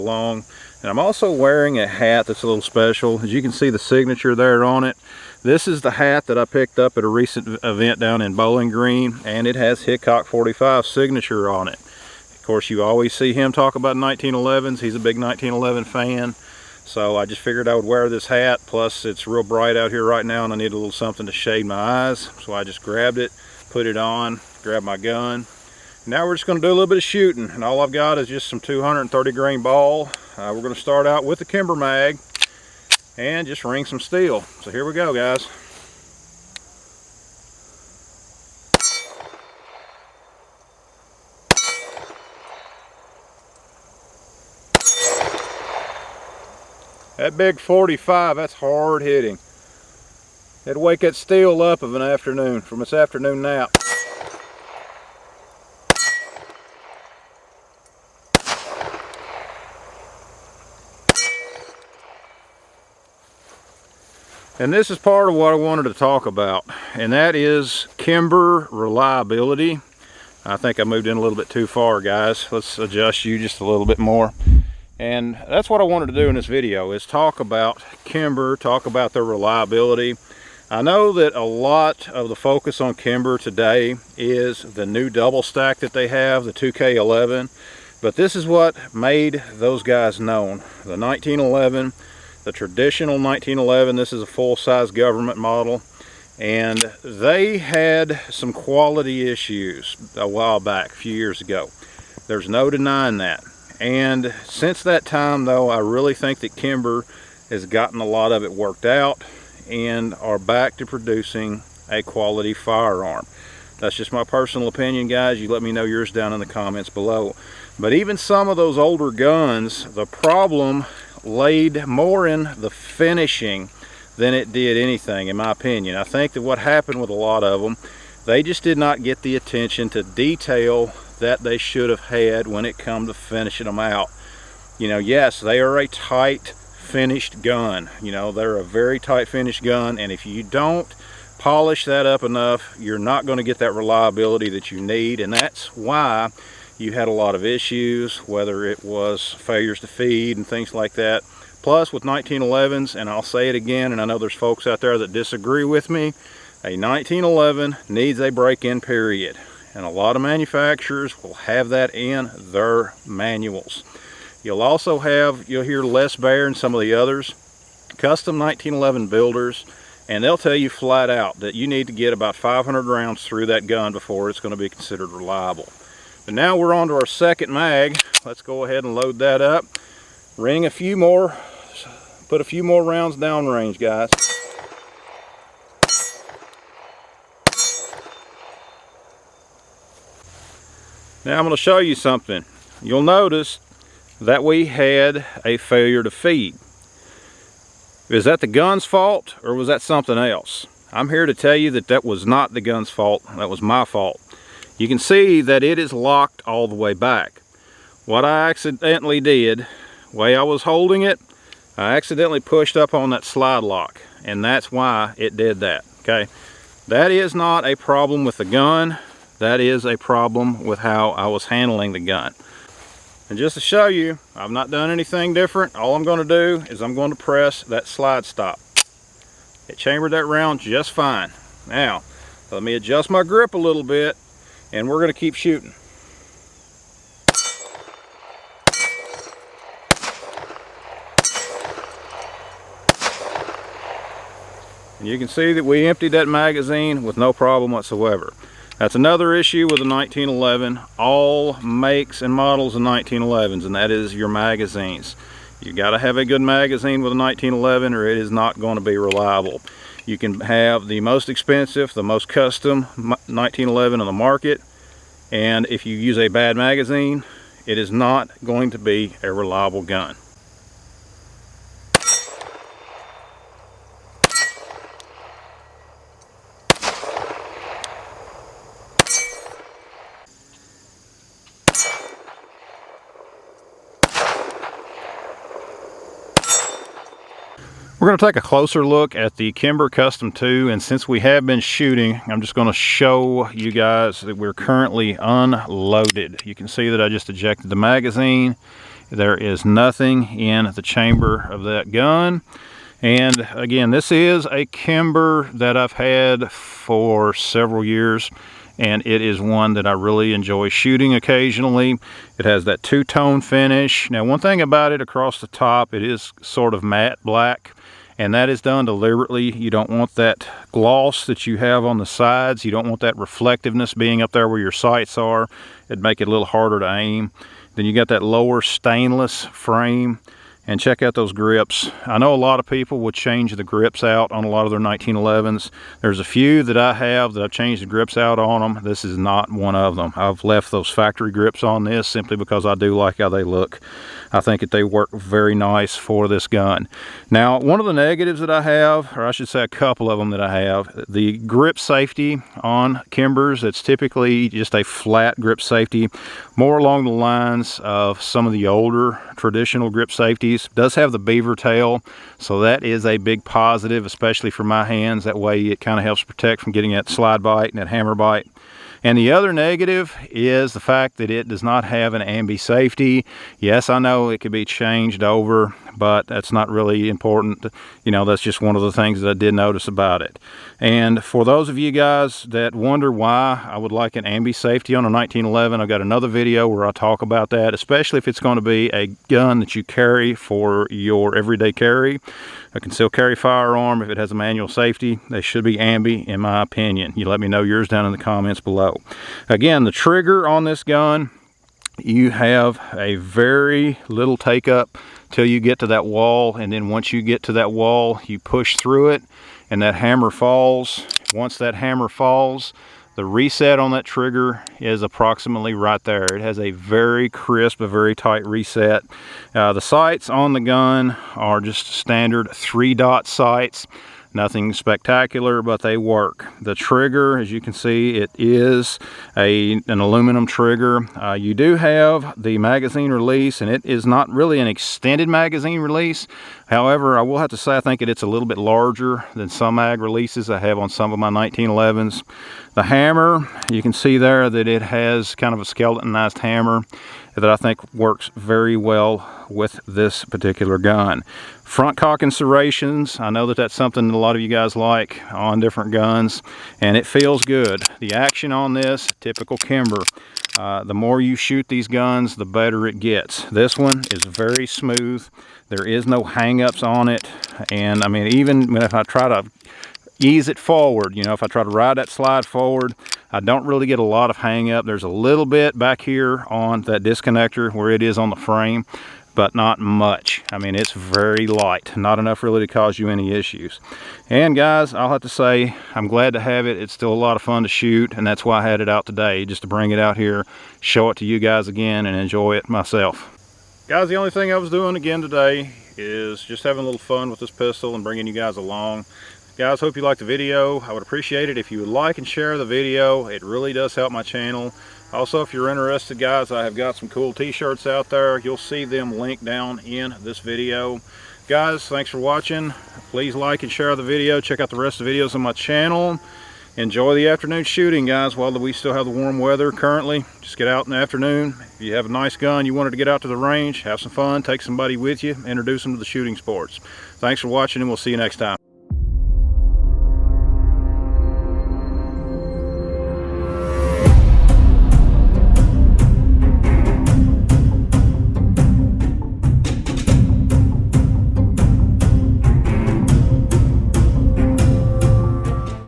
long. And I'm also wearing a hat that's a little special. As you can see the signature there on it. This is the hat that I picked up at a recent event down in Bowling Green, and it has Hickok 45 signature on it. Of course, you always see him talk about 1911s. He's a big 1911 fan. So I just figured I would wear this hat. Plus it's real bright out here right now and I need a little something to shade my eyes. So I just grabbed it, put it on, grabbed my gun. Now we're just going to do a little bit of shooting, and all I've got is just some 230 grain ball. We're going to start out with the Kimber mag and just ring some steel. So here we go, guys. That big 45, that's hard hitting. It'd wake that steel up of an afternoon, from its afternoon nap. And this is part of what I wanted to talk about, and that is Kimber reliability. I think I moved in a little bit too far, guys. Let's adjust you just a little bit more. And that's what I wanted to do in this video, is talk about Kimber, talk about their reliability. I know that a lot of the focus on Kimber today is the new double stack that they have, the 2K11, but this is what made those guys known. The 1911, the traditional 1911, this is a full-size government model, and they had some quality issues a while back, a few years ago. There's no denying that. And since that time, though, I really think that Kimber has gotten a lot of it worked out and are back to producing a quality firearm. That's just my personal opinion, guys. You let me know yours down in the comments below. But even some of those older guns, the problem laid more in the finishing than it did anything, in my opinion. I think that what happened with a lot of them, they just did not get the attention to detail that they should have had when it come to finishing them out. You know, yes, they are a tight finished gun. You know, they're a very tight finished gun, and if you don't polish that up enough, you're not going to get that reliability that you need. And that's why you had a lot of issues, whether it was failures to feed and things like that. Plus with 1911s, and I'll say it again, and I know there's folks out there that disagree with me, a 1911 needs a break-in period. And a lot of manufacturers will have that in their manuals. You'll also have, you'll hear Les Baer and some of the others, custom 1911 builders, and they'll tell you flat out that you need to get about 500 rounds through that gun before it's going to be considered reliable. But now we're on to our second mag. Let's go ahead and load that up. Ring a few more, put a few more rounds downrange, guys. Now I'm going to show you something. You'll notice that we had a failure to feed. Is that the gun's fault or was that something else? I'm here to tell you that that was not the gun's fault. That was my fault. You can see that it is locked all the way back. What I accidentally did, the way I was holding it, I accidentally pushed up on that slide lock, and that's why it did that. Okay, that is not a problem with the gun. That is a problem with how I was handling the gun. And just to show you, I've not done anything different. All I'm going to do is I'm going to press that slide stop. It chambered that round just fine. Now, let me adjust my grip a little bit, and we're going to keep shooting. And you can see that we emptied that magazine with no problem whatsoever. That's another issue with the 1911, all makes and models of 1911s, and that is your magazines. You got to have a good magazine with a 1911 or it is not going to be reliable. You can have the most expensive, the most custom 1911 on the market, and if you use a bad magazine, it is not going to be a reliable gun. We're going to take a closer look at the Kimber Custom 2, and since we have been shooting, I'm just going to show you guys that we're currently unloaded. You can see that I just ejected the magazine, There is nothing in the chamber of that gun. And again, this is a Kimber that I've had for several years, and it is one that I really enjoy shooting occasionally. It has that two-tone finish. Now, one thing about it, across the top, it is sort of matte black, and that is done deliberately. You don't want that gloss that you have on the sides. You don't want that reflectiveness being up there where your sights are. It'd make it a little harder to aim. Then you got that lower stainless frame. And check out those grips. I know a lot of people would change the grips out on a lot of their 1911s. There's a few that I have that I've changed the grips out on them. This is not one of them. I've left those factory grips on this simply because I do like how they look. I think that they work very nice for this gun. Now, one of the negatives that I have, or I should say a couple of them that I have, the grip safety on Kimbers, it's typically just a flat grip safety, more along the lines of some of the older traditional grip safeties. Does have the beaver tail, so that is a big positive, especially for my hands. That way it kind of helps protect from getting that slide bite and that hammer bite. And the other negative is the fact that it does not have an ambi safety. Yes, I know it could be changed over, but that's not really important. You know, that's just one of the things that I did notice about it. And for those of you guys that wonder why I would like an ambi safety on a 1911, I've got another video where I talk about that, especially if it's going to be a gun that you carry for your everyday carry. A concealed carry firearm, if it has a manual safety, they should be ambi, in my opinion. You let me know yours down in the comments below. Again, the trigger on this gun, you have a very little take up till you get to that wall, and then once you get to that wall, you push through it, and that hammer falls. Once that hammer falls, the reset on that trigger is approximately right there. It has a very crisp, a very tight reset. The sights on the gun are just standard 3-dot sights. Nothing spectacular, but they work. The trigger, as you can see, it is an aluminum trigger. You do have the magazine release, and it is not really an extended magazine release. However, I will have to say I think it's a little bit larger than some mag releases I have on some of my 1911s. The hammer, you can see there that it has kind of a skeletonized hammer that I think works very well with this particular gun. Front cocking serrations, I know that that's something that a lot of you guys like on different guns, and it feels good. The action on this, typical Kimber, the more you shoot these guns, the better it gets. This one is very smooth. There is no hang-ups on it, and I mean, even if I try to ease it forward, you know, if I try to ride that slide forward, I don't really get a lot of hang up. There's a little bit back here on that disconnector where it is on the frame, but not much. I mean, it's very light, not enough really to cause you any issues. And guys, I'll have to say, I'm glad to have it. It's still a lot of fun to shoot, and that's why I had it out today, just to bring it out here, show it to you guys again, and enjoy it myself. Guys, the only thing I was doing again today is just having a little fun with this pistol and bringing you guys along. Guys, hope you liked the video. I would appreciate it if you would like and share the video. It really does help my channel. Also, if you're interested, guys, I have got some cool t-shirts out there. You'll see them linked down in this video. Guys, thanks for watching. Please like and share the video. Check out the rest of the videos on my channel. Enjoy the afternoon shooting, guys, while we still have the warm weather currently. Just get out in the afternoon. If you have a nice gun, you wanted to get out to the range, have some fun, take somebody with you, introduce them to the shooting sports. Thanks for watching, and we'll see you next time.